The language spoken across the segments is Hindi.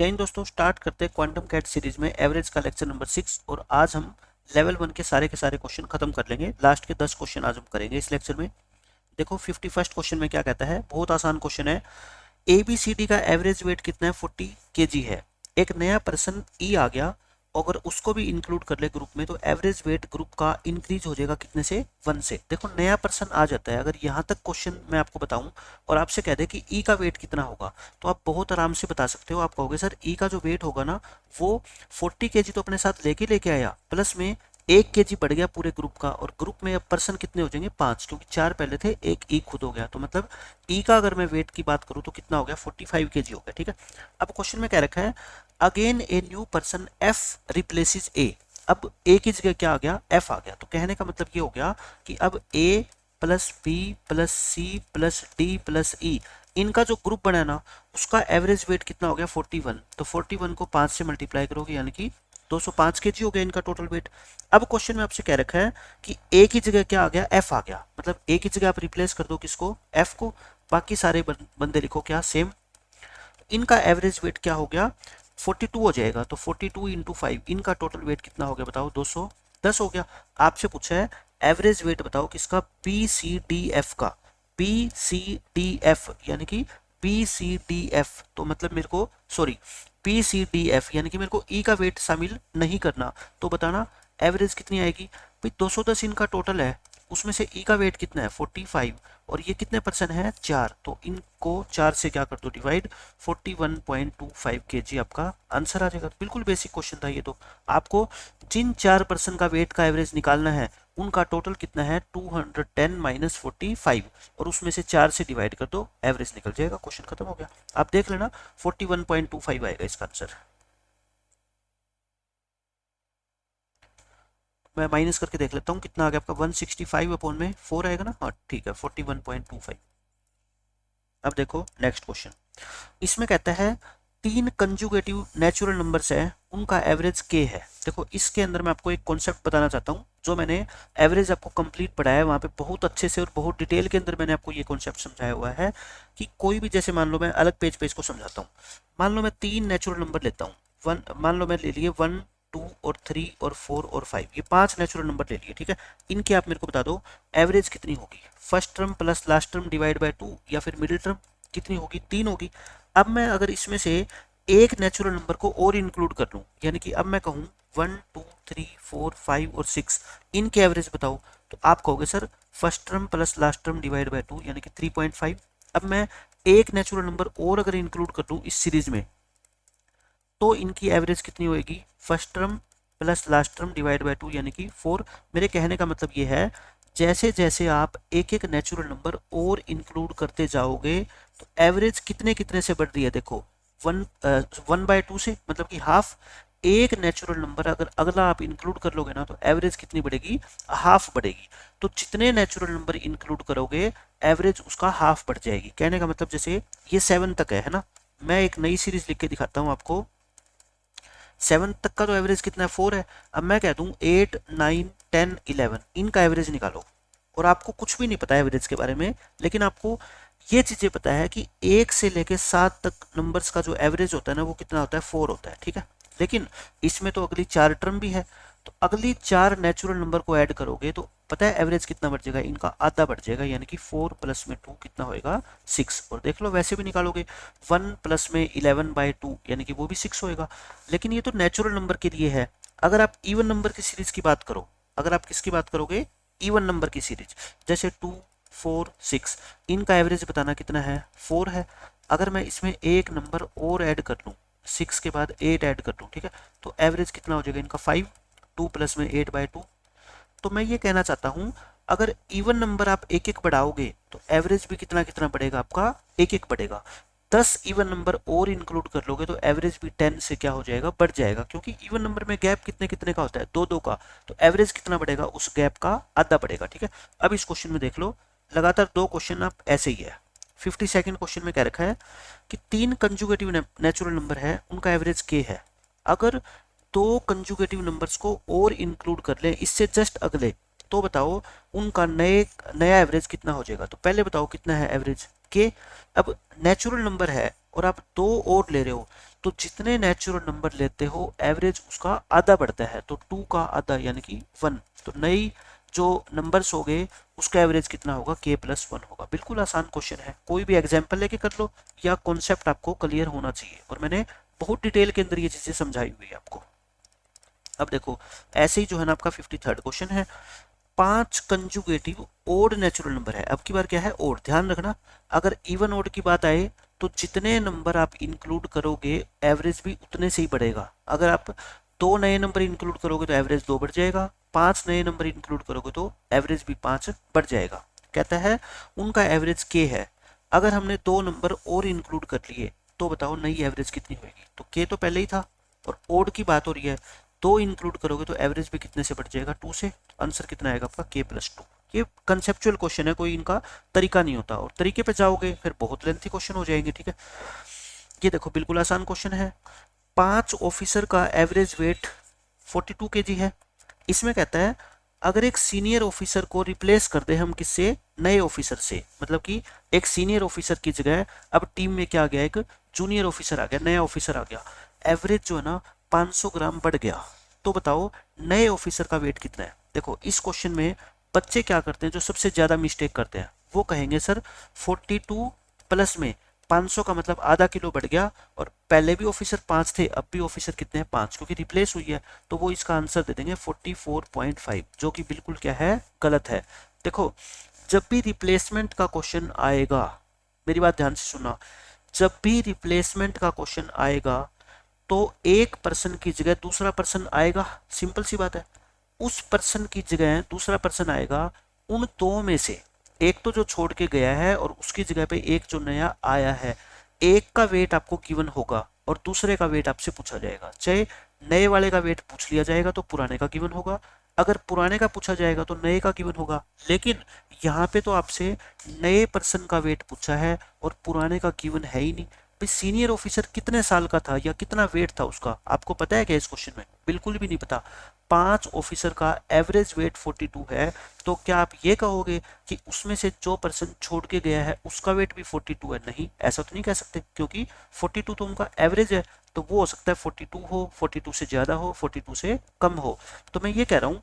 जय हिंद दोस्तों, स्टार्ट करते हैं क्वांटम कैट सीरीज में एवरेज का लेक्चर नंबर 6। और आज हम लेवल 1 के सारे क्वेश्चन खत्म कर लेंगे। लास्ट के 10 क्वेश्चन आज हम करेंगे इस लेक्चर में। देखो 51st क्वेश्चन में क्या कहता है, बहुत आसान क्वेश्चन है। ABCD का एवरेज वेट कितना है, 40 kg है। एक नया पर्सन ई आ गया, अगर उसको भी इंक्लूड कर ले ग्रुप में तो एवरेज वेट ग्रुप का इंक्रीज हो जाएगा कितने से, 1 से। देखो नया पर्सन आ जाता है, अगर यहाँ तक क्वेश्चन मैं आपको बताऊं और आपसे कह दे कि ई का वेट कितना होगा तो आप बहुत आराम से बता सकते हो। आप कहोगे सर ई का जो वेट होगा ना वो 40 kg तो अपने साथ लेके आया, प्लस में 1 kg बढ़ गया पूरे ग्रुप का, और ग्रुप में अब पर्सन कितने हो जाएंगे, 5, क्योंकि 4 पहले थे, एक ई खुद हो गया। तो मतलब ई का अगर मैं वेट की बात करूं तो कितना हो गया, 45 kg हो गया। ठीक है, अब क्वेश्चन में क्या रखा है, again a new person F replaces A. अब ए की जगह क्या आ गया, एफ आ गया। तो कहने का मतलब ये हो गया कि अब A plus B plus C plus D plus E, इनका जो ग्रुप बना है ना उसका एवरेज वेट कितना हो गया, 41। तो 41 को 5 से मल्टीप्लाई करोगे यानी कि 205 kg हो गया इनका टोटल वेट। अब क्वेश्चन में आपसे कह रखा है कि ए की जगह क्या आ गया, एफ आ गया। मतलब ए की जगह आप रिप्लेस कर दो किसको, एफ को, बाकी सारे बंदे लिखो क्या, सेम। इनका एवरेज वेट क्या हो गया, 42 हो जाएगा। तो 42 इंटू 5, इनका टोटल वेट कितना हो गया बताओ, 210 हो गया। आपसे पूछा है एवरेज वेट बताओ किसका, BCDF का। BCDF यानी कि BCDF, तो मतलब मेरे को सॉरी PCDF यानी कि मेरे को ई का वेट शामिल नहीं करना। तो बताना एवरेज कितनी आएगी भाई, 210 इनका टोटल है, उसमें से ई का वेट कितना है 45, और ये कितने परसेंट है 4, तो इनको 4 से क्या कर दो डिवाइड, 41.25 kg आपका आंसर आ जाएगा। बिल्कुल बेसिक क्वेश्चन था ये। तो आपको जिन 4% का वेट का एवरेज निकालना है उनका टोटल कितना है, 210 माइनस 45, और उसमें से 4 से डिवाइड कर दो, एवरेज निकल जाएगा, क्वेश्चन खत्म हो गया। आप देख लेना 41.25 आएगा इसका आंसर। मैं माइनस करके देख लेता हूँ कितना आ गया आपका, 165 अपॉन में 4 आएगा ना, हाँ ठीक है 41.25। अब देखो नेक्स्ट क्वेश्चन, इसमें कहता है 3 कंजुगेटिव नेचुरल नंबर्स है, उनका एवरेज के है। देखो इसके अंदर मैं आपको एक कॉन्सेप्ट बताना चाहता हूँ, जो मैंने एवरेज आपको कंप्लीट पढ़ाया है वहाँ पे बहुत अच्छे से और बहुत डिटेल के अंदर मैंने आपको ये कॉन्सेप्ट समझाया हुआ है कि कोई भी, जैसे मान लो मैं अलग पेज पे इसको समझाता हूँ। मान लो मैं 3 नेचुरल नंबर लेता हूँ, वन मान लो मैं ले लिए 1 2 और 3 और 4 और 5, ये 5 नेचुरल नंबर ले लिए। ठीक है, इनके आप मेरे को बता दो एवरेज कितनी होगी, first term plus last term divide by 2, या फिर मिडिल टर्म कितनी होगी, 3 होगी। अब मैं अगर इसमें से एक नेचुरल नंबर को और इंक्लूड कर लूं, यानी कि अब मैं कहूं 1 2 3 4 5 और 6, इनके एवरेज बताओ, तो आप कहोगे sir first term plus last term divide by 2 यानी कि 3.5। अब मैं एक नेचुरल नंबर और अगर इंक्लूड कर दूं इस सीरीज में तो इनकी एवरेज कितनी होगी, first term plus last term divide by 2 यानी कि 4। मेरे कहने का मतलब ये है जैसे जैसे आप एक एक नेचुरल नंबर और इंक्लूड करते जाओगे तो एवरेज कितने कितने से बढ़ रही है। देखो 1/2 से, मतलब कि हाफ। एक नेचुरल नंबर अगर अगला आप इंक्लूड कर लोगे ना तो एवरेज कितनी बढ़ेगी, हाफ बढ़ेगी। तो जितने नेचुरल नंबर इंक्लूड करोगे एवरेज उसका हाफ बढ़ जाएगी। कहने का मतलब जैसे ये 7 तक है ना, मैं एक नई सीरीज लिख के दिखाता हूँ आपको। 7 तक का तो एवरेज कितना है, 4 है। अब मैं कह दूं 8 9 10 11, इनका एवरेज निकालो, और आपको कुछ भी नहीं पता एवरेज के बारे में, लेकिन आपको ये चीजें पता है कि 1 से लेके 7 तक नंबर्स का जो एवरेज होता है ना वो कितना होता है, 4 होता है। ठीक है, लेकिन इसमें तो अगली 4 टर्म भी है, तो अगली 4 नेचुरल नंबर को ऐड करोगे तो पता है एवरेज कितना बढ़ जाएगा, इनका आधा बढ़ जाएगा, यानी कि 4 प्लस में 2 कितना होएगा, 6। और देख लो वैसे भी निकालोगे 1 प्लस में 11/2 यानी कि वो भी 6 होएगा। लेकिन ये तो नेचुरल नंबर के लिए है। अगर आप इवन नंबर की सीरीज की बात करो, अगर आप किसकी बात करोगे, इवन नंबर की सीरीज, जैसे 2 4 6, इनका एवरेज बताना कितना है, 4 है। अगर मैं इसमें एक नंबर और ऐड कर लूँ, 6 के बाद 8 ऐड कर लूँ, ठीक है, तो एवरेज कितना हो जाएगा इनका 5, 2 प्लस में 8/2। तो मैं ये कहना चाहता हूं अगर इवन नंबर आप एक एक बढ़ाओगे तो एवरेज भी कितना कितना बढ़ेगा आपका, एक एक बढ़ेगा। 10 इवन नंबर और इंक्लूड कर लोगे तो एवरेज भी 10 से क्या हो जाएगा, बढ़ जाएगा, क्योंकि इवन नंबर में गैप कितने कितने का होता है, 2 2 का। तो एवरेज कितना बढ़ेगा, उस गैप का आधा बढ़ेगा। ठीक है, अब इस क्वेश्चन में देख लो, लगातार 2 क्वेश्चन आप ऐसे ही है। 52nd क्वेश्चन में क्या रखा है कि 3 कंजुगेटिव नेचुरल नंबर है, उनका एवरेज के है। अगर 2 कंजुगेटिव नंबर्स को और इंक्लूड कर लें इससे जस्ट अगले, तो बताओ उनका नया एवरेज कितना हो जाएगा। तो पहले बताओ कितना है एवरेज के। अब नेचुरल नंबर है और आप 2 और ले रहे हो, तो जितने नेचुरल नंबर लेते हो एवरेज उसका आधा बढ़ता है, तो 2 का आधा यानी कि 1। तो नई जो नंबर्स हो गए उसका एवरेज कितना होगा, k+1 होगा। बिल्कुल आसान क्वेश्चन है, कोई भी एग्जाम्पल लेके कर लो या कॉन्सेप्ट आपको क्लियर होना चाहिए, और मैंने बहुत डिटेल के अंदर ये चीजें समझाई हुई है आपको। अब देखो ऐसे ही जो है ना आपका 53rd क्वेश्चन है, 5 कंजुगेटिव ओड नेचुरल नंबर है। अब की बार क्या है, ओड। ध्यान रखना अगर इवन ओड की बात आए तो जितने नंबर आप इंक्लूड करोगे एवरेज भी उतने से ही बढ़ेगा। अगर आप 2 नए नंबर इंक्लूड करोगे तो एवरेज 2 बढ़ जाएगा, 5 नए नंबर इंक्लूड करोगे तो एवरेज भी 5 बढ़ जाएगा। कहता है उनका एवरेज k है, अगर हमने 2 नंबर और इंक्लूड कर लिए तो बताओ नई एवरेज कितनी होगी। तो k तो पहले ही था और ओड की बात हो रही है, 2 इंक्लूड करोगे तो एवरेज भी कितने से बढ़ जाएगा, 2 से। आंसर कितना आएगा आपका k+2। ये कंसेप्चुअल क्वेश्चन है, कोई इनका तरीका नहीं होता, और तरीके पे जाओगे फिर बहुत लेंथी क्वेश्चन हो जाएंगे, ठीक है। ये देखो बिल्कुल आसान क्वेश्चन है, 5 ऑफिसर का एवरेज वेट 42 kg है। इसमें कहता है अगर एक सीनियर ऑफिसर को रिप्लेस कर दे हम किससे, नए ऑफिसर से, मतलब कि एक सीनियर ऑफिसर की जगह अब टीम में क्या आ गया, एक जूनियर ऑफिसर आ गया, नया ऑफिसर आ गया, एवरेज जो है ना 500 ग्राम बढ़ गया। तो बताओ नए ऑफिसर का वेट कितना है। देखो इस क्वेश्चन में बच्चे क्या करते हैं, जो सबसे ज्यादा मिस्टेक करते हैं वो कहेंगे सर 42 प्लस में 500 का मतलब आधा किलो बढ़ गया, और पहले भी ऑफिसर 5 थे अब भी ऑफिसर कितने हैं, 5, क्योंकि रिप्लेस हुई है। तो वो इसका आंसर दे देंगे 44.5, जो कि बिल्कुल क्या है, गलत है। देखो जब भी रिप्लेसमेंट का क्वेश्चन आएगा, मेरी बात ध्यान से सुनना, जब भी रिप्लेसमेंट का क्वेश्चन आएगा तो एक पर्सन की जगह दूसरा पर्सन आएगा, सिंपल सी बात है। उस पर्सन की जगह दूसरा पर्सन आएगा, उन दो में से एक तो जो छोड़ के गया है और उसकी जगह पे एक जो नया आया है, एक का वेट आपको गिवन होगा और दूसरे का वेट आपसे पूछा जाएगा। चाहे नए वाले का वेट पूछ लिया जाएगा तो पुराने का गिवन होगा, अगर पुराने का पूछा जाएगा तो नए का गिवन होगा। लेकिन यहाँ पे तो आपसे नए पर्सन का वेट पूछा है और पुराने का गिवन है ही नहीं। भाई सीनियर ऑफिसर कितने साल का था या कितना वेट था उसका, आपको पता है क्या इस क्वेश्चन में, बिल्कुल भी नहीं पता। 5 ऑफिसर का एवरेज वेट 42 है, तो क्या आप ये कहोगे कि उसमें से जो पर्सन छोड़ के गया है उसका वेट भी 42 है? नहीं, ऐसा तो नहीं कह सकते, क्योंकि 42 तो उनका एवरेज है, तो वो हो सकता है 42 हो, 42 से ज्यादा हो, 42 से कम हो। तो मैं ये कह रहा हूँ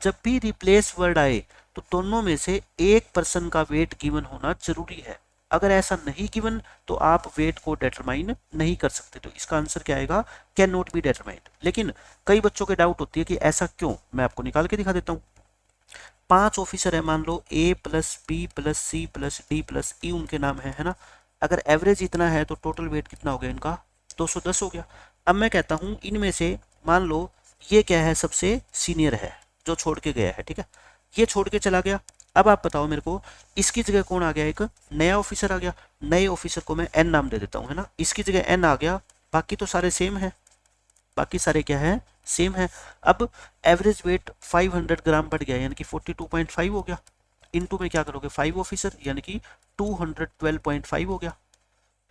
जब भी रिप्लेस वर्ड आए तो दोनों में से एक पर्सन का वेट गिवन होना जरूरी है। अगर ऐसा नहीं गिवन तो आप वेट को डिटरमाइन नहीं कर सकते। तो इसका आंसर क्या आएगा, कैन नॉट बी डिटरमाइंड। लेकिन कई बच्चों के डाउट होती है कि ऐसा क्यों, मैं आपको निकाल के दिखा देता हूँ। 5 ऑफिसर है, मान लो A+B+C+D+E उनके नाम है ना। अगर एवरेज इतना है तो टोटल वेट कितना हो गया इनका, 210 हो गया। अब मैं कहता हूँ इनमें से मान लो ये क्या है, सबसे सीनियर है जो छोड़ के गया है, ठीक है, ये छोड़ के चला गया। अब आप बताओ मेरे को इसकी जगह कौन आ गया, एक नया ऑफिसर आ गया। नए ऑफिसर को मैं एन नाम दे देता हूँ, है ना, इसकी जगह एन आ गया, बाकी तो सारे सेम है, बाकी सारे क्या है, सेम है। अब एवरेज वेट 500 ग्राम बढ़ गया, यानी कि 42.5 हो गया। इनटू में क्या करोगे, 5 ऑफिसर यानी कि 212.5 हो गया।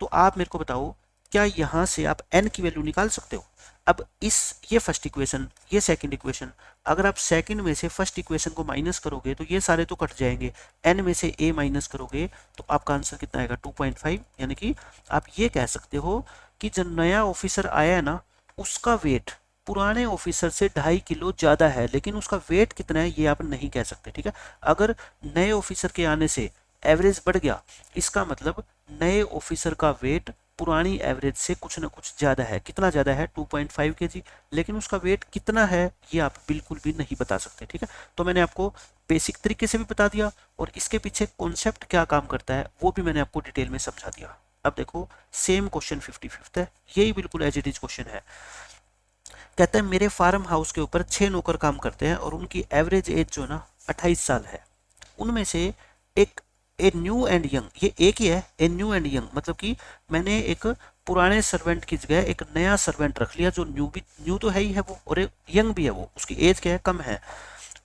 तो आप मेरे को बताओ क्या यहां से आप n की वैल्यू निकाल सकते हो। अब इस ये फर्स्ट इक्वेशन, ये सेकंड इक्वेशन, अगर आप सेकंड में से फर्स्ट इक्वेशन को माइनस करोगे तो ये सारे तो कट जाएंगे, n में से a माइनस करोगे तो आपका आंसर कितना आएगा, 2.5। यानी कि आप ये कह सकते हो कि जो नया ऑफिसर आया है ना उसका वेट पुराने ऑफिसर से 2.5 किलो ज्यादा है, लेकिन उसका वेट कितना है ये आप नहीं कह सकते, ठीक है। अगर नए ऑफिसर के आने से एवरेज बढ़ गया, इसका मतलब नए ऑफिसर का वेट पुरानी एवरेज से कुछ ना कुछ ज्यादा है। कितना ज्यादा है, 2.5 kg, लेकिन उसका वेट कितना है ये आप बिल्कुल भी नहीं बता सकते, ठीक है। तो मैंने आपको बेसिक तरीके से भी बता दिया और इसके पीछे कॉन्सेप्ट क्या काम करता है वो भी मैंने आपको डिटेल में समझा दिया। अब देखो सेम क्वेश्चन 55th है, यही बिल्कुल एज इट इज क्वेश्चन है। कहता है मेरे फार्म हाउस के ऊपर 6 नौकर काम करते हैं और उनकी एवरेज एज जो है ना 28 साल है। उनमें से एक ए न्यू एंड यंग, ये एक ही है, ए न्यू एंड यंग, मतलब कि मैंने एक पुराने सर्वेंट की जगह एक नया सर्वेंट रख लिया जो न्यू तो है ही है वो, और एक यंग भी है वो, उसकी एज क्या है, कम है।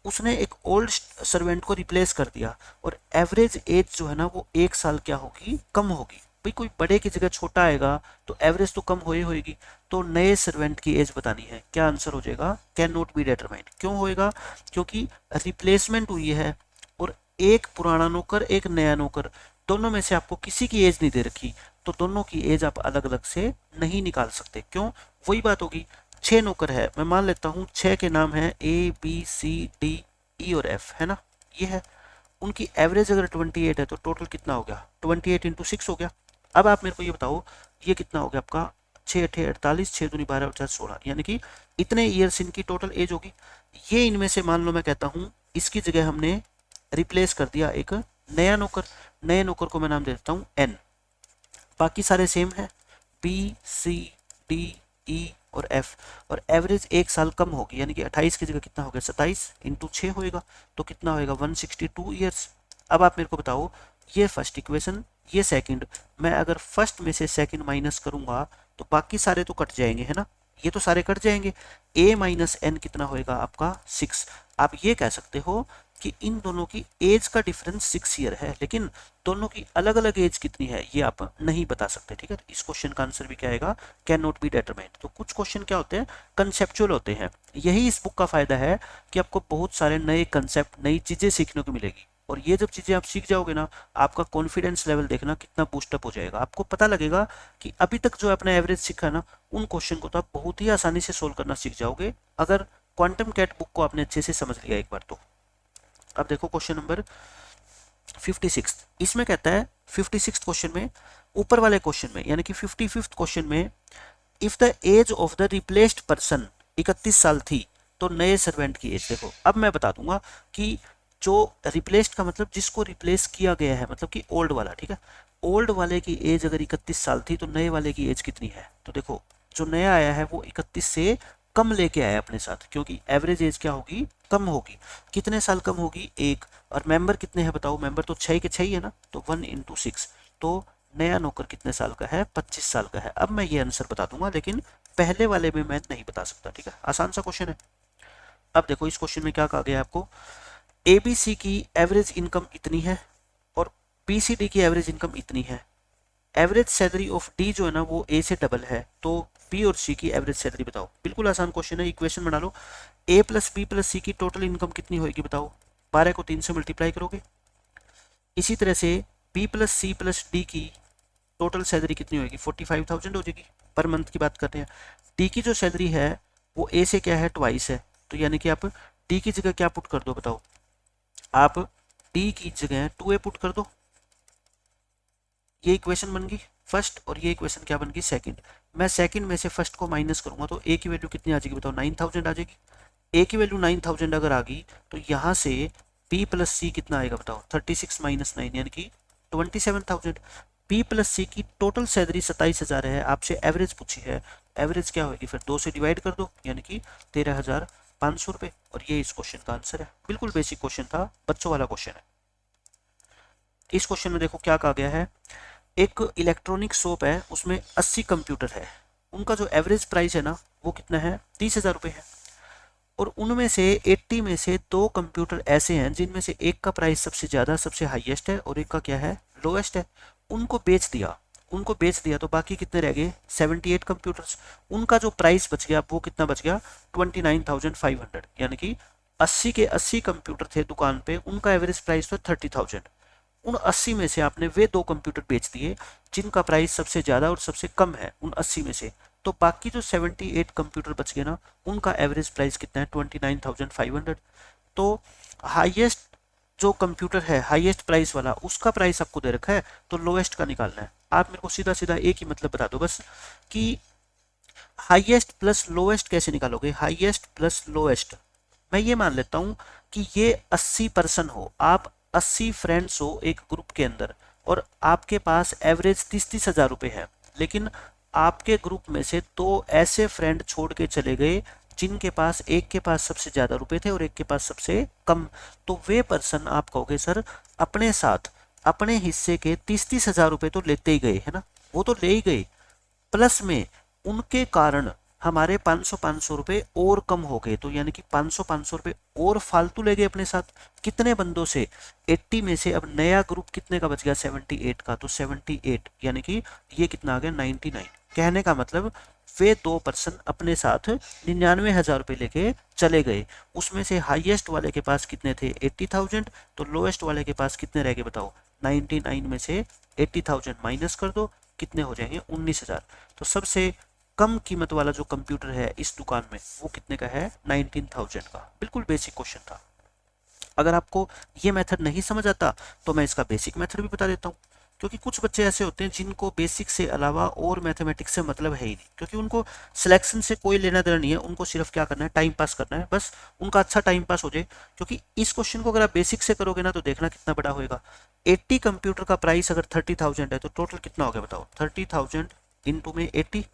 उसने एक ओल्ड सर्वेंट को रिप्लेस कर दिया और एवरेज एज जो है ना वो 1 साल क्या होगी, कम होगी। भाई कोई बड़े की जगह छोटा आएगा तो एवरेज तो कम हो ही होगी। तो नए सर्वेंट की एज बतानी है, क्या आंसर हो जाएगा, कैन नॉट बी डिटरमाइंड। क्यों होएगा, क्योंकि रिप्लेसमेंट हुई है और एक पुराना नौकर एक नया नौकर, दोनों में से आपको किसी की एज नहीं दे रखी। तो दोनों की एज आप अलग अलग से नहीं निकाल सकते। क्यों? वही बात होगी, 6 नौकर है, मैं मान लेता हूँ 6 के नाम है A B C D E और F, है ना, ये है। उनकी एवरेज अगर 28 है तो टोटल कितना हो गया, 28 इंटू 6 हो गया। अब आप मेरे को ये बताओ ये कितना हो गया आपका, 6 अठे 48, 6 दूनी 12 और 4 16, यानी कि इतने ईयर्स इनकी टोटल एज होगी। ये इनमें से मान लो मैं कहता हूँ इसकी जगह हमने रिप्लेस कर दिया एक नया नौकर, नए नौकर को मैं नाम दे देता हूँ N। बाकी सारे सेम है, B C D E और F, और एवरेज एक साल कम होगी, यानी कि 28 की जगह कितना हो गया, 27 इंटू 6 होएगा, तो कितना होएगा 162 ईयर्स। अब आप मेरे को बताओ ये फर्स्ट इक्वेशन, ये सेकंड, मैं अगर फर्स्ट में से सेकंड माइनस करूंगा तो बाकी सारे तो कट जाएंगे, है ना, ये तो सारे कट जाएंगे। A माइनस एन कितना होएगा आपका 6। आप ये कह सकते हो कि इन दोनों की एज का डिफरेंस 6 ईयर है, लेकिन दोनों की अलग अलग एज कितनी है ये आप नहीं बता सकते, ठीक है। इस क्वेश्चन का आंसर भी क्या आएगा, कैन नॉट बी डिटरमाइंड। तो कुछ क्वेश्चन क्या होते हैं, कंसेप्चुअल होते हैं। यही इस बुक का फायदा है कि आपको बहुत सारे नए कंसेप्ट, नई चीजें सीखने को मिलेगी, और ये जब चीजें आप सीख जाओगे ना, आपका कॉन्फिडेंस लेवल देखना कितना बूस्टअप हो जाएगा। आपको पता लगेगा कि अभी तक जो आपने एवरेज सीखा ना, उन क्वेश्चन को तो आप बहुत ही आसानी से सोल्व करना सीख जाओगे, अगर क्वांटम कैट बुक को आपने अच्छे से समझ लिया एक बार तो। अब देखो क्वेश्चन नंबर 56, इसमें कहता है 56 क्वेश्चन में, ऊपर वाले क्वेश्चन में यानी कि 55th क्वेश्चन में, if the age of the replaced person 31 साल थी तो नए सर्वेंट की एज देखो। अब मैं बता दूंगा कि जो रिप्लेस्ड का मतलब जिसको रिप्लेस किया गया है, मतलब कि ओल्ड वाला, ठीक है, ओल्ड वाले की एज अगर 31 साल थी तो नए वाले की एज कितनी है। तो देखो जो नया आया है वो 31 से कम लेके आया अपने साथ, क्योंकि एवरेज एज क्या होगी, कम होगी। कितने साल कम होगी, 1, और मेंबर कितने हैं बताओ, मेंबर तो 6 के 6 ही है ना, तो 1 इंटू 6, तो नया नौकर कितने साल का है, 25 साल का है। अब मैं ये आंसर बता दूंगा, लेकिन पहले वाले में मैं नहीं बता सकता, ठीक है, आसान सा क्वेश्चन है। अब देखो इस क्वेश्चन में क्या कहा गया आपको, ABC की एवरेज इनकम इतनी है और BCD की एवरेज इनकम इतनी है। एवरेज सैलरी ऑफ D जो है ना वो A से डबल है, तो B और C की एवरेज सैलरी बताओ। बिल्कुल आसान क्वेश्चन है, इक्वेशन बना लो। A plus B plus C की टोटल इनकम कितनी होगी बताओ, 12 को 3 से मल्टीप्लाई करोगे। इसी तरह से B plus C plus D की टोटल सैलरी कितनी होगी, 45,000 हो जाएगी, पर मंथ की बात कर रहे हैं। D की जो सैलरी है वो A से क्या है, ट्वाइस है, तो यानी कि आप D की जगह क्या पुट कर दो बताओ, आप D की जगह 2A पुट कर दो। ये इक्वेशन बन गई फर्स्ट, और ये इक्वेशन क्या बन गई, सेकंड। मैं सेकंड में से फर्स्ट को माइनस करूंगा तो A की वैल्यू कितनी आ जाएगी बताओ, 9,000 आ जाएगी। A की वैल्यू 9,000 अगर आ गई तो यहाँ से B प्लस C कितना आएगा बताओ, 36 माइनस 9 यानी कि 27,000। B प्लस C की टोटल सैलरी 27,000 है, आपसे एवरेज पूछी है, एवरेज क्या होगी, फिर 2 से डिवाइड कर दो, यानी कि 13,500 रुपये, और ये इस क्वेश्चन का आंसर है। बिल्कुल बेसिक क्वेश्चन था, बच्चों वाला क्वेश्चन है। इस क्वेश्चन में देखो क्या कहा गया है, एक इलेक्ट्रॉनिक शॉप है, उसमें 80 कंप्यूटर है, उनका जो एवरेज प्राइस है ना वो कितना है, 30,000 रुपये है, और उनमें से 80 में से 2 कंप्यूटर ऐसे हैं जिनमें से एक का प्राइस सबसे ज़्यादा, सबसे हाईएस्ट है, और एक का क्या है, लोएस्ट है। उनको बेच दिया तो बाकी कितने रह गए, 78 कंप्यूटर्स। उनका जो प्राइस बच गया वो कितना बच गया, 29,500, यानी कि 80 के 80 कंप्यूटर थे दुकान पे, उनका एवरेज प्राइस था 30,000। उन 80 में से आपने वे 2 कंप्यूटर बेच दिए जिनका प्राइस सबसे ज़्यादा और सबसे कम है उन 80 में से, तो बाकी जो 78 कंप्यूटर बच गए ना, उनका एवरेज प्राइस कितना है, 29,500। तो हाईएस्ट जो कंप्यूटर है, हाईएस्ट प्राइस वाला, उसका प्राइस आपको दे रखा है, तो लोएस्ट का निकालना है। आप मेरे को सीधा सीधा एक ही मतलब बता दो बस, कि हाईएस्ट प्लस लोएस्ट कैसे निकालोगे, हाईएस्ट प्लस लोएस्ट। मैं ये मान लेता हूँ कि ये 80 पर्सन हो, आप 80 फ्रेंड्स हो एक ग्रुप के अंदर, और आपके पास एवरेज 30-30 हज़ार रुपये है, लेकिन आपके ग्रुप में से 2 ऐसे फ्रेंड छोड़ के चले गए जिनके पास, एक के पास सबसे ज़्यादा रुपए थे और एक के पास सबसे कम, तो वे पर्सन आप कहोगे सर अपने साथ अपने हिस्से के 30-30 हज़ार रुपये तो लेते ही गए, है ना, वो तो ले ही गए, प्लस में उनके कारण हमारे 500-500 रुपये और कम हो गए, तो यानी कि 500-500 रुपये और फालतू ले गए अपने साथ। कितने बंदों से, 80 में से अब नया ग्रुप कितने का बच गया, 78 का, तो 78 यानी कि ये कितना आ गया, 99। कहने का मतलब वे 2 पर्सन अपने साथ 99,000 रुपये लेके चले गए, उसमें से हाईएस्ट वाले के पास कितने थे, 80,000, तो लोएस्ट वाले के पास कितने रह गए बताओ, 99 में से 80,000 माइनस कर दो, कितने हो जाएंगे 19,000। तो सबसे कम कीमत वाला जो कंप्यूटर है इस दुकान में वो कितने का है 19,000 का। बिल्कुल बेसिक क्वेश्चन था। अगर आपको ये मेथड नहीं समझ आता तो मैं इसका बेसिक मेथड भी बता देता हूँ, क्योंकि कुछ बच्चे ऐसे होते हैं जिनको बेसिक से अलावा और मैथमेटिक्स से मतलब है ही नहीं, क्योंकि उनको सिलेक्शन से कोई लेना देना नहीं है, उनको सिर्फ क्या करना है टाइम पास करना है, बस उनका अच्छा टाइम पास हो जाए। क्योंकि इस क्वेश्चन को अगर आप बेसिक से करोगे ना तो देखना कितना बड़ा होगा। 80 कंप्यूटर का प्राइस अगर 30,000 है तो टोटल कितना हो गया बताओ, 30,000 इंटू में 80।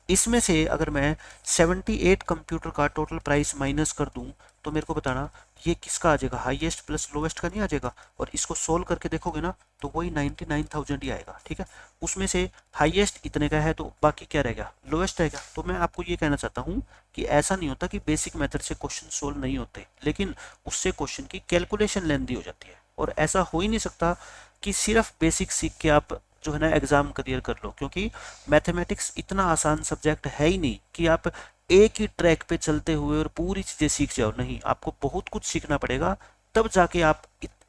इसमें से अगर मैं 78 कंप्यूटर का टोटल प्राइस माइनस कर दूं तो मेरे को बताना ये किसका आ जाएगा, हाईएस्ट प्लस लोवेस्ट का नहीं आ जाएगा। और इसको सोल्व करके देखोगे ना तो वही 99,000 ही आएगा। ठीक है, उसमें से हाईएस्ट इतने का है तो बाकी क्या रहेगा, लोवेस्ट रहेगा। तो मैं आपको ये कहना चाहता हूँ कि ऐसा नहीं होता कि बेसिक मेथड से क्वेश्चन सोल्व नहीं होते, लेकिन उससे क्वेश्चन की कैलकुलेशन लेंदी हो जाती है। और ऐसा हो ही नहीं सकता कि सिर्फ बेसिक सीख के आप जो है ना एग्जाम क्लियर कर लो, क्योंकि मैथमेटिक्स इतना आसान सब्जेक्ट है ही नहीं कि आप एक ही ट्रैक पे चलते हुए और पूरी चीजें सीख जाओ। नहीं, आपको बहुत कुछ सीखना पड़ेगा, तब जाके आप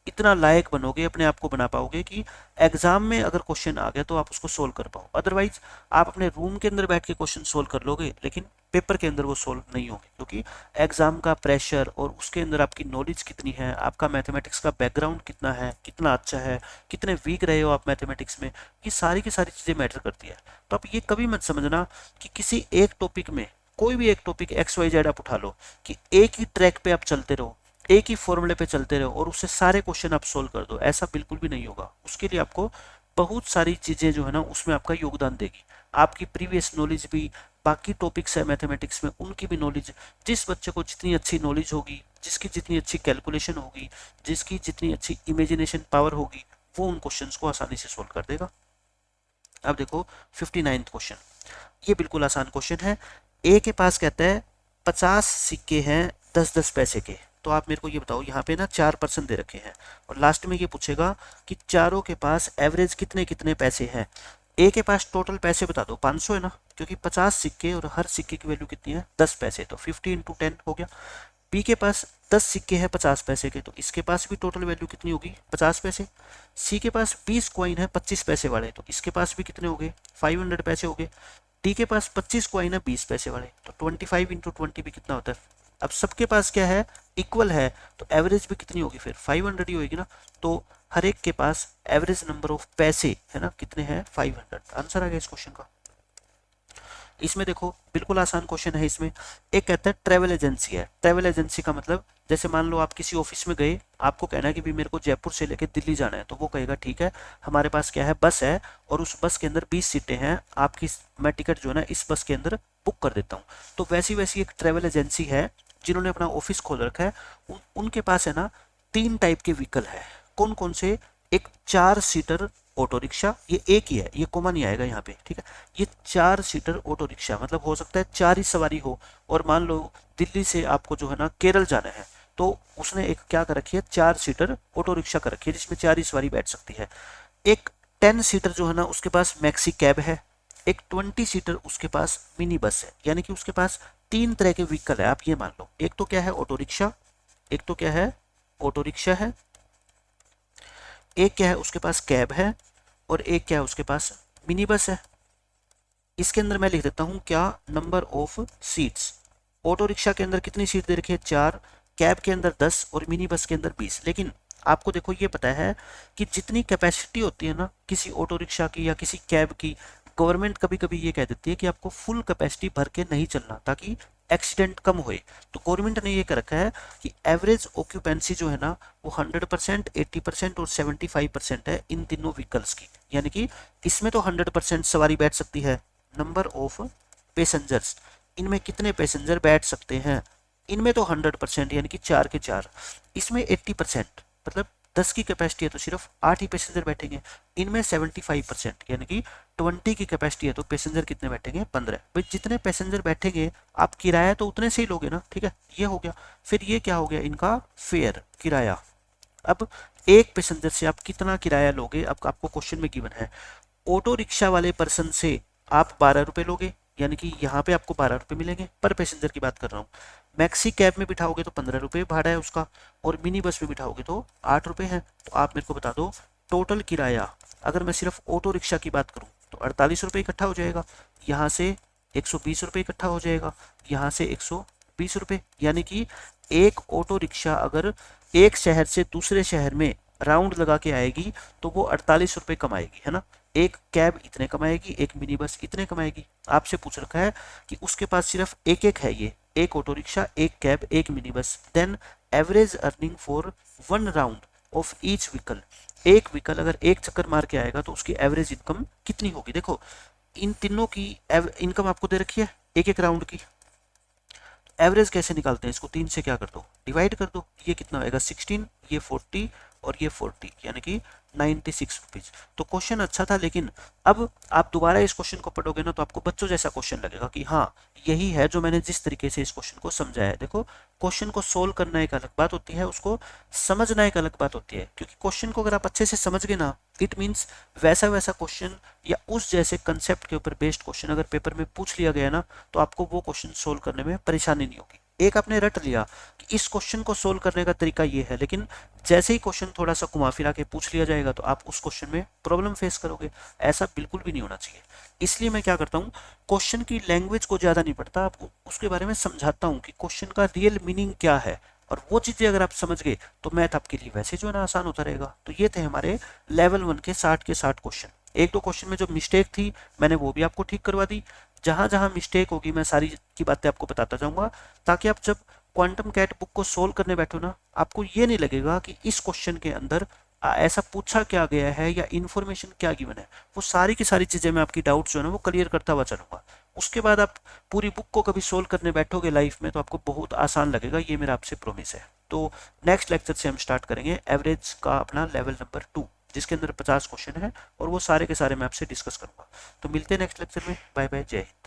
इतना लायक बनोगे, अपने आप को बना पाओगे कि एग्जाम में अगर क्वेश्चन आ गया तो आप उसको सोल्व कर पाओ। अदरवाइज आप अपने रूम के अंदर बैठ के क्वेश्चन सोल्व कर लोगे लेकिन पेपर के अंदर वो सोल्व नहीं होंगे, क्योंकि एग्जाम का प्रेशर और उसके अंदर आपकी नॉलेज कितनी है, आपका मैथमेटिक्स का बैकग्राउंड कितना है, कितना अच्छा है, कितने वीक रहे हो आप मैथमेटिक्स में, ये सारी की सारी चीजें मैटर करती है। तो आप ये कभी मत समझना कि किसी एक टॉपिक में, कोई भी एक टॉपिक XYZ आप उठा लो कि एक ही ट्रैक पे आप चलते रहो, एक ही फॉर्मूले पे चलते रहो और उससे सारे क्वेश्चन आप सोल्व कर दो, ऐसा बिल्कुल भी नहीं होगा। उसके लिए आपको बहुत सारी चीजें जो है ना उसमें आपका योगदान देगी। आपकी प्रीवियस नॉलेज भी, बाकी टॉपिक्स है मैथमेटिक्स में उनकी भी नॉलेज, जिस बच्चे को जितनी अच्छी नॉलेज होगी, जिसकी जितनी अच्छी कैलकुलेशन होगी, जिसकी जितनी अच्छी इमेजिनेशन पावर होगी, वो उन क्वेश्चंस को आसानी से सोल्व कर देगा। अब देखो 59 क्वेश्चन, ये बिल्कुल आसान क्वेश्चन है। ए के पास कहता है 50 सिक्के हैं 10-10 पैसे के। तो आप मेरे को ये बताओ, यहाँ पे ना 4% दे रखे हैं और लास्ट में ये पूछेगा कि चारों के पास एवरेज कितने कितने पैसे हैं। ए के पास टोटल पैसे बता दो, 500 है ना, क्योंकि 50 सिक्के और हर सिक्के की वैल्यू कितनी है 10 पैसे, तो 50 इंटू 10 हो गया। बी के पास 10 सिक्के हैं 50 पैसे के, तो इसके पास भी टोटल वैल्यू कितनी होगी 50 पैसे। सी के पास 20 कॉइन है 25 पैसे वाले, तो इसके पास भी कितने हो गए 500 पैसे हो गए। डी के पास 25 कॉइन है 20 पैसे वाले, तो 25 इंटू 20 भी कितना होता है। अब सबके पास क्या है, इक्वल है, तो एवरेज भी कितनी होगी फिर 500 ही होगी ना। तो हर एक के पास एवरेज नंबर ऑफ पैसे है ना कितने हैं 500। आंसर आ गया इस क्वेश्चन का। इसमें देखो बिल्कुल आसान क्वेश्चन है। इसमें एक कहता है ट्रैवल एजेंसी है। ट्रैवल एजेंसी का मतलब जैसे मान लो आप किसी ऑफिस में गए, आपको कहना है कि भी मेरे को जयपुर से लेकर दिल्ली जाना है, तो वो कहेगा ठीक है हमारे पास क्या है बस है और उस बस के अंदर 20 सीटें हैं, आपकी मैं टिकट जो है ना इस बस के अंदर बुक कर देता हूँ। तो वैसी वैसी एक ट्रैवल एजेंसी है जिन्होंने अपना ऑफिस खोल रखा है। उनके पास है ना 3 टाइप के व्हीकल है। कौन कौन से, एक 4 सीटर ऑटो रिक्शा, ये एक ही है, ये कॉमन ही आएगा यहाँ पे, ठीक है। ये 4 सीटर ऑटो रिक्शा मतलब हो सकता है 4 ही सवारी हो, और मान लो दिल्ली से आपको जो है ना केरल जाना है, तो उसने एक क्या कर रखी है 4 सीटर ऑटो रिक्शा कर रखी है जिसमें 4 ही सवारी बैठ सकती है। एक 10 सीटर जो है ना उसके पास मैक्सी कैब है। एक 20 सीटर उसके पास मिनी बस है। यानी कि उसके पास 3 तरह के व्हीकल है, आप ये मान लो। एक तो क्या है ऑटो रिक्शा, एक तो क्या है ऑटो रिक्शा है, एक क्या है उसके पास कैब है, और एक क्या है उसके पास मिनी बस है। इसके अंदर मैं लिख देता हूं क्या, number of seats. Auto rickshaw के अंदर कितनी सीट दे रखी है 4, कैब के अंदर 10 और मिनी बस के अंदर 20। लेकिन आपको देखो ये पता है कि जितनी कैपेसिटी होती है ना किसी ऑटो रिक्शा की या किसी कैब की, गवर्नमेंट कभी कभी ये कह देती है कि आपको फुल कैपेसिटी भर के नहीं चलना ताकि एक्सीडेंट कम होए। तो गवर्नमेंट ने ये कर रखा है कि एवरेज ऑक्यूपेंसी जो है ना वो 100%, 80% और 75% है इन तीनों व्हीकल्स की। यानी कि इसमें तो 100% सवारी बैठ सकती है। नंबर ऑफ पैसेंजर्स, इनमें कितने पैसेंजर बैठ सकते हैं, इनमें तो 100% यानी कि 4 के 4। इसमें 80% मतलब 10 की कैपेसिटी है तो सिर्फ 8 ही पैसेंजर बैठेंगे। इनमें 75% यानी कि 20 की कैपेसिटी है तो पैसेंजर कितने बैठेंगे 15। भाई जितने पैसेंजर बैठेंगे आप किराया तो उतने से ही लोगे ना, ठीक है। ये हो गया। फिर ये क्या हो गया इनका फेयर, किराया। अब एक पैसेंजर से आप कितना किराया लोगे, अब आपको क्वेश्चन में गिवन है। ऑटो रिक्शा वाले पर्सन से आप 12 रुपए लोगे, यानी कि यहाँ पे आपको 12 रुपए मिलेंगे पर पैसेंजर की बात कर रहा हूँ। मैक्सी कैब में बिठाओगे तो 15 रुपए भाड़ा है उसका, और मिनी बस में बिठाओगे तो 8 रुपए है। तो आप मेरे को बता दो टोटल किराया, अगर मैं सिर्फ ऑटो रिक्शा की बात करूँ तो 48 रुपये इकट्ठा हो जाएगा, यहाँ से 120 रुपये इकट्ठा हो जाएगा, यहाँ से 120 रुपये, यानी कि एक ऑटो रिक्शा अगर एक शहर से दूसरे शहर में राउंड लगा के आएगी तो वो 48 रुपये कमाएगी, है ना। एक कैब इतने कमाएगी, एक मिनी बस इतने कमाएगी। आपसे पूछ रखा है कि उसके पास सिर्फ एक एक है, ये एक ऑटो रिक्शा, एक कैब, एक mini bus, then average earning for one round of each vehicle. एक व्हीकल अगर एक चक्कर मार के आएगा तो उसकी एवरेज इनकम कितनी होगी। देखो इन तीनों की इनकम आपको दे रखी है एक एक राउंड की। एवरेज कैसे निकालते हैं, इसको 3 से क्या कर दो, डिवाइड कर दो। ये कितना आएगा 16, ये 40 और ये 40, यानी कि 96 रुपीज। तो क्वेश्चन अच्छा था, लेकिन अब आप दोबारा इस क्वेश्चन को पढ़ोगे ना तो आपको बच्चों जैसा क्वेश्चन लगेगा कि हाँ यही है जो मैंने जिस तरीके से इस क्वेश्चन को समझाया है। देखो क्वेश्चन को सोल्व करना एक अलग बात होती है, उसको समझना एक अलग बात होती है। क्योंकि क्वेश्चन को अगर आप अच्छे से समझ गए ना, इट मीन्स वैसा वैसा क्वेश्चन या उस जैसे कंसेप्ट के ऊपर बेस्ड क्वेश्चन अगर पेपर में पूछ लिया गया ना तो आपको वो क्वेश्चन सोल्व करने में परेशानी नहीं होगी। एक आपने रट लिया कि इस क्वेश्चन को सोल्व करने का तरीका ये है, लेकिन जैसे ही क्वेश्चन थोड़ा सा घुमा फिरा के पूछ लिया जाएगा तो आप उस क्वेश्चन में प्रॉब्लम फेस करोगे। ऐसा बिल्कुल भी नहीं होना चाहिए। इसलिए मैं क्या करता हूँ, क्वेश्चन की लैंग्वेज को ज़्यादा नहीं पढ़ता, आपको उसके बारे में समझाता हूँ कि क्वेश्चन का रियल मीनिंग क्या है। और वो चीज़ें अगर आप समझ गए तो मैथ आपके लिए वैसे जो है ना आसान होता रहेगा। तो ये थे हमारे लेवल 1 के 60 क्वेश्चन। एक दो क्वेश्चन में जो मिस्टेक थी मैंने वो भी आपको ठीक करवा दी। जहां जहां मिस्टेक होगी मैं सारी की बातें आपको बताता जाऊंगा, ताकि आप जब क्वांटम कैट बुक को सोल्व करने बैठो ना आपको ये नहीं लगेगा कि इस क्वेश्चन के अंदर ऐसा पूछा क्या गया है या इन्फॉर्मेशन क्या गिवन है। वो सारी की सारी चीज़ें मैं आपकी डाउट्स जो है ना वो क्लियर करता हुआ चलूंगा। उसके बाद आप पूरी बुक को कभी सोल्व करने बैठोगे लाइफ में तो आपको बहुत आसान लगेगा, ये मेरा आपसे प्रॉमिस है। तो नेक्स्ट लेक्चर से हम स्टार्ट करेंगे एवरेज का अपना लेवल नंबर 2, जिसके अंदर 50 क्वेश्चन है और वो सारे के सारे मैं आपसे डिस्कस करूंगा। तो मिलते हैं नेक्स्ट लेक्चर में। बाय बाय, जय हिंद।